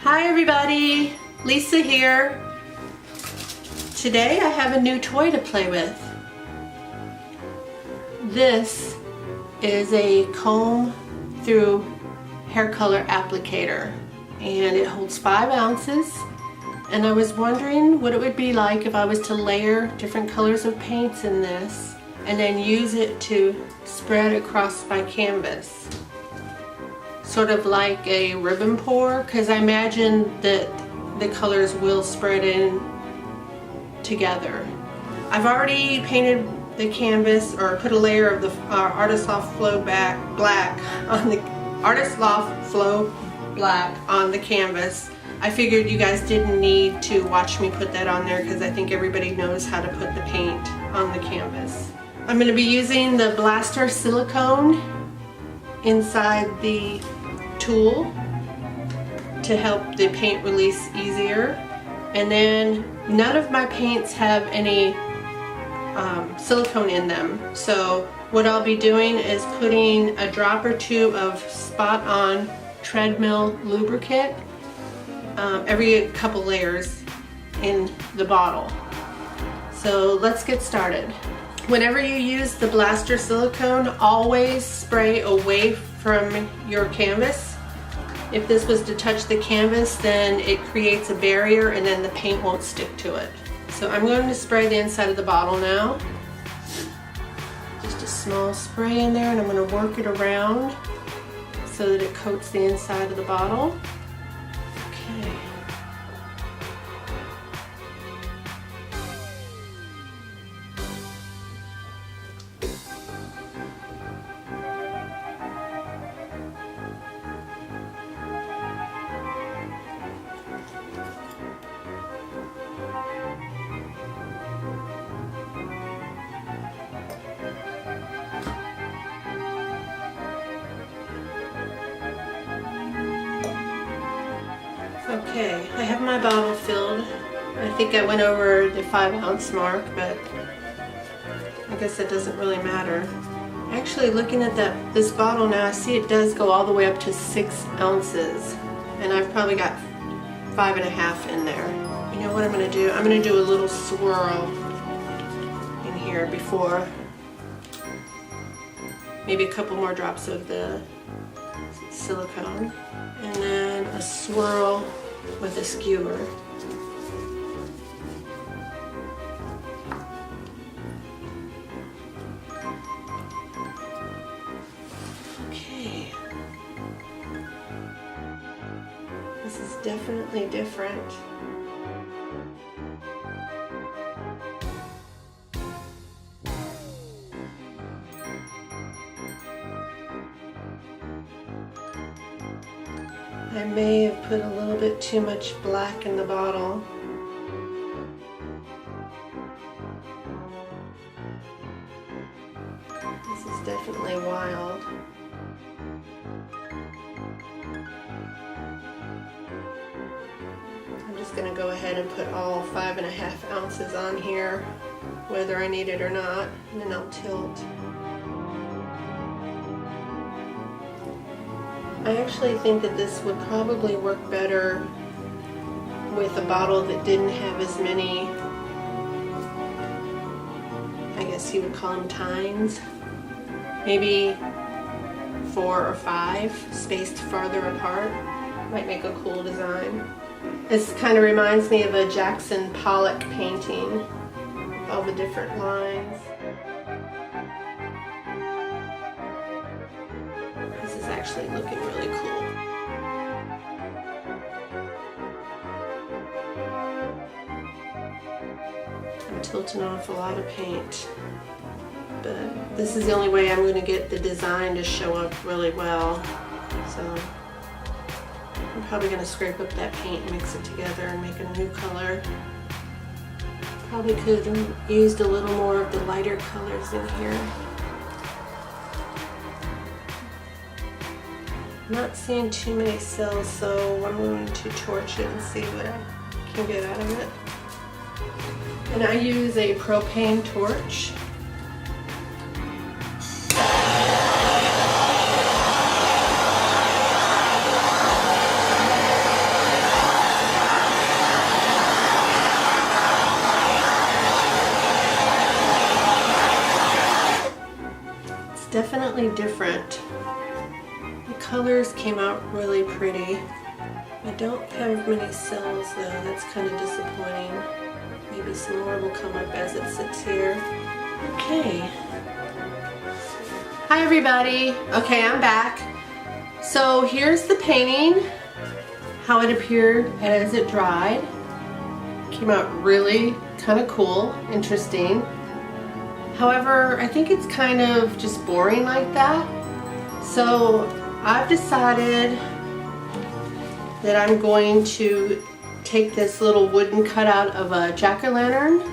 Hi everybody, Lisa here. Today I have a new toy to play with. This is a comb through hair color applicator and it holds 5 ounces, and I was wondering what it would be like if I was to layer different colors of paints in this and then use it to spread across my canvas. Sort of like a ribbon pour, because I imagine that the colors will spread in together. I've already painted the canvas, or put a layer of the Artist Loft Flow Black on the Artist Loft Flow Black on the canvas. I figured you guys didn't need to watch me put that on there because I think everybody knows how to put the paint on the canvas. I'm going to be using the Blaster silicone inside the tool to help the paint release easier, and then none of my paints have any silicone in them, so what I'll be doing is putting a drop or two of spot on treadmill lubricant every couple layers in the bottle. So let's get started. Whenever you use the Blaster silicone, always spray away from your canvas. If this was to touch the canvas, then it creates a barrier and then the paint won't stick to it. So I'm going to spray the inside of the bottle now. Just a small spray in there, and I'm going to work it around so that it coats the inside of the bottle. Okay. Okay, I have my bottle filled. I think I went over the 5 ounce mark, but I guess it doesn't really matter. Actually, looking at this bottle now, I see it does go all the way up to 6 ounces, and I've probably got 5.5 in there. You know what I'm going to do? I'm going to do a little swirl in here before, maybe a couple more drops of the silicone, and then a swirl with a skewer. Okay. This is definitely different. I may have put a little bit too much black in the bottle. This is definitely wild. I'm just going to go ahead and put all 5.5 ounces on here, whether I need it or not, and then I'll tilt. I actually think that this would probably work better with a bottle that didn't have as many, I guess you would call them tines. Maybe 4 or 5 spaced farther apart. Might make a cool design. This kind of reminds me of a Jackson Pollock painting, all the different lines. This is actually looking really cool. I'm tilting off a lot of paint, but this is the only way I'm going to get the design to show up really well. So I'm probably going to scrape up that paint and mix it together and make a new color. Probably could have used a little more of the lighter colors in here. I'm not seeing too many cells, so I'm going to torch it and see what I can get out of it. And I use a propane torch. definitely different. The colors came out really pretty. I don't have many cells though, that's kind of disappointing. Maybe some more will come up as it sits here. Okay. Hi everybody. Okay, I'm back. So here's the painting, how it appeared as it dried. Came out really kind of cool, interesting. However, I think it's kind of just boring like that. So I've decided that I'm going to take this little wooden cutout of a jack-o'-lantern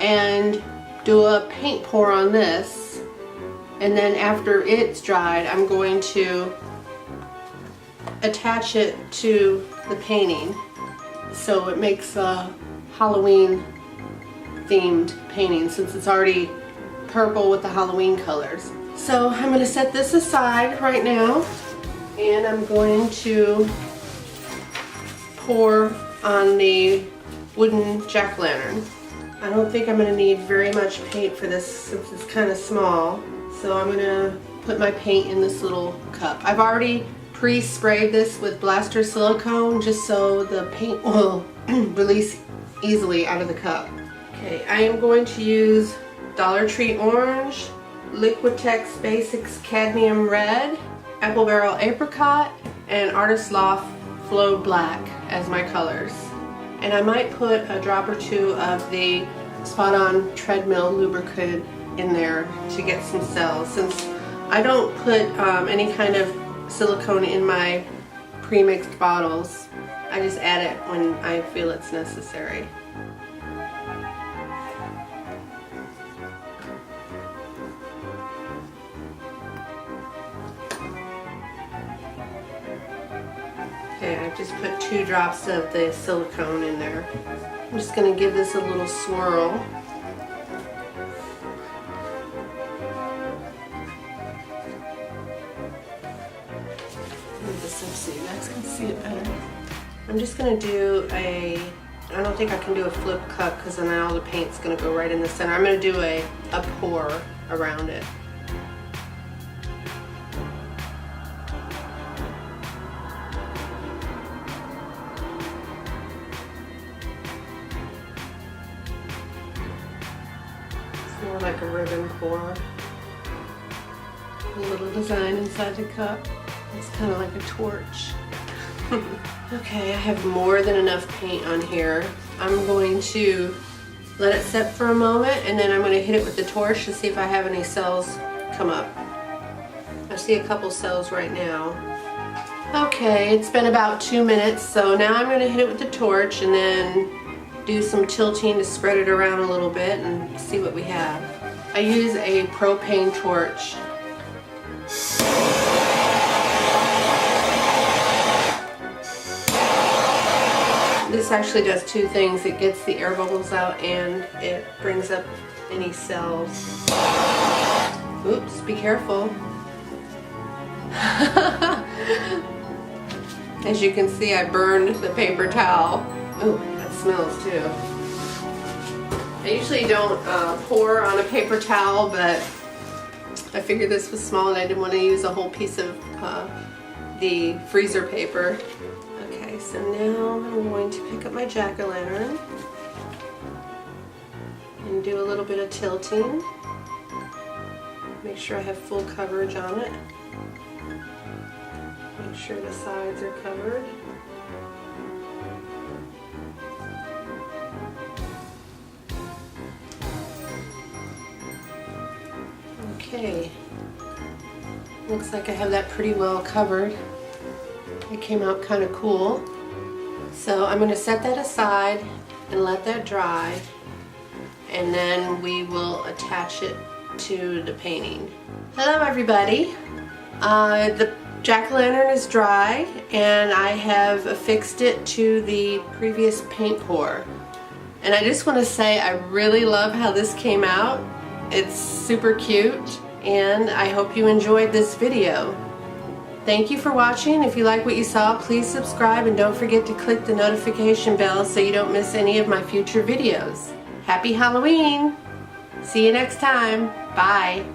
and do a paint pour on this, and then after it's dried I'm going to attach it to the painting so it makes a Halloween themed painting since it's already purple with the Halloween colors. So I'm going to set this aside right now and I'm going to pour on the wooden jack-o'-lantern. I don't think I'm going to need very much paint for this since it's kind of small. So I'm going to put my paint in this little cup. I've already pre-sprayed this with blaster silicone just so the paint will release easily out of the cup. Okay, I am going to use Dollar Tree Orange, Liquitex Basics Cadmium Red, Apple Barrel Apricot, and Artist Loft Flow Black as my colors. And I might put a drop or two of the Spot On Treadmill lubricant in there to get some cells, since I don't put any kind of silicone in my pre-mixed bottles. I just add it when I feel it's necessary. Okay, I've just put 2 drops of the silicone in there. I'm just going to give this a little swirl. Move this up so you guys can see it better. I'm just going to do I don't think I can do a flip cup because then all the paint's going to go right in the center. I'm going to do a pour around it. More like a ribbon pour. A little design inside the cup. It's kind of like a torch. Okay, I have more than enough paint on here. I'm going to let it set for a moment and then I'm going to hit it with the torch to see if I have any cells come up. I see a couple cells right now. Okay, it's been about 2 minutes, so now I'm going to hit it with the torch and then do some tilting to spread it around a little bit and see what we have. I use a propane torch. This actually does 2 things. It gets the air bubbles out and it brings up any cells. Oops, be careful. As you can see, I burned the paper towel. Ooh, that smells too. I usually don't pour on a paper towel, but I figured this was small and I didn't want to use a whole piece of the freezer paper. Okay, so now I'm going to pick up my jack-o'-lantern and do a little bit of tilting. Make sure I have full coverage on it. Make sure the sides are covered. Okay, looks like I have that pretty well covered. It came out kind of cool. So I'm going to set that aside and let that dry, and then we will attach it to the painting. Hello everybody. The jack-o'-lantern is dry and I have affixed it to the previous paint pour. And I just want to say I really love how this came out. It's super cute and I hope you enjoyed this video. Thank you for watching. If you like what you saw, please subscribe and don't forget to click the notification bell so you don't miss any of my future videos. Happy Halloween! See you next time. Bye.